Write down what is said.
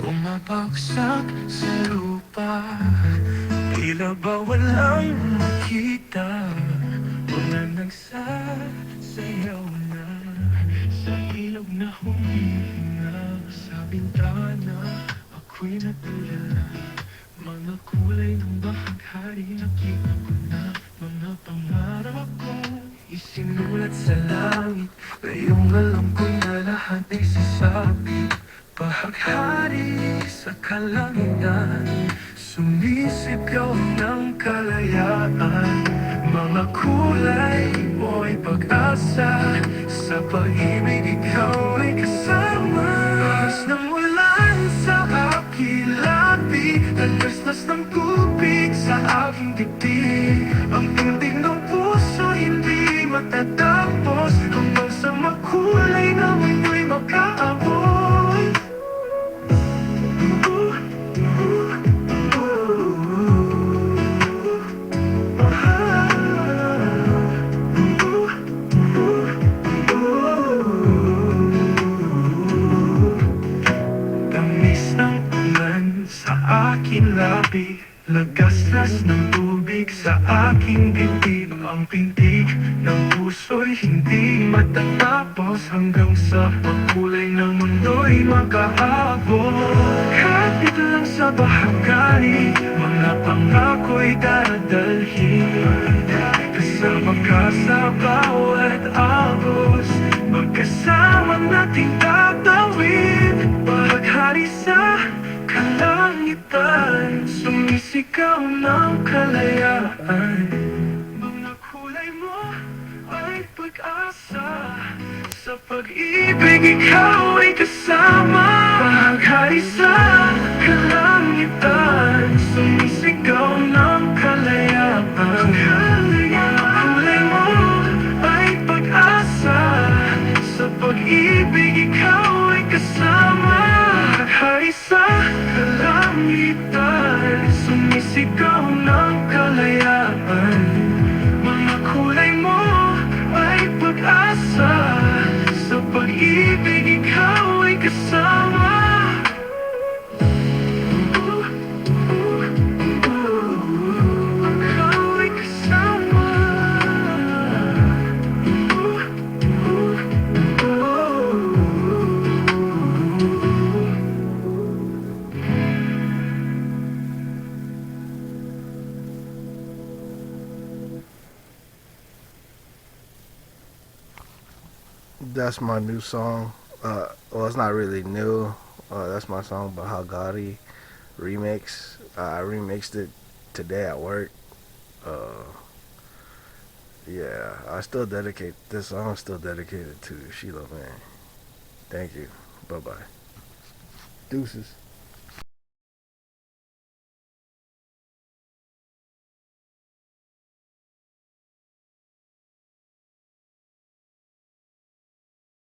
Bumabagsak sa lupa, tila ba walang makita. Mga nagsasayaw na sa ilog na humihinga. Sa bintana, ako'y natulala. Mga kulay ng bahaghari, nakita ko na. Mga pangarap kong isinulat sa langit. Ngayong alam ko na lahat ay sasabi. Bahaghari sa kalangitan, sumisigaw ng kalayaan. Mga kulay mo'y pag-asa, sa pag-ibig ikaw ay kasama. Ahas ng ulan sa aking labi, talastas ng tubig sa aking dibdib. Ang tindig ng puso hindi matatapos, hanggang sa makulay na mundo'y makaabot. Sa aking labi, lagaslas ng tubig sa aking dibdib. Ang pintig ng puso'y hindi matatapos, hanggang sa pagkulay ng mundo'y makaabot. Kapit lang sa bahaghari, mga pangako'y dadalhin. Kasama ka sa bawat agos, magkasama nating tatawid. Bahaghari sa kalangitan, sumisigaw ng kalayaan. Mga kulay mo ay pag-asa, sa pag-ibig ikaw ay kasama. Bahaghari sa kalangitan, sumisigaw ng kalayaan. Mga kulay mo ay pag-asa, sa pag-ibig ikaw ay kasama. Bahaghari sa kalangitan, sumisigaw ng kalayaan. Mga kulay mo ay pag-asa, sa pag-ibig ikaw ay kasama. Ikaw ay kasama. That's my new song. Well, it's not really new. That's my song, Bahaghari remix. I remixed it today at work. Uh, yeah, I still dedicate this song. Still dedicated to Sheila, man. Thank you. Bye bye. Deuces.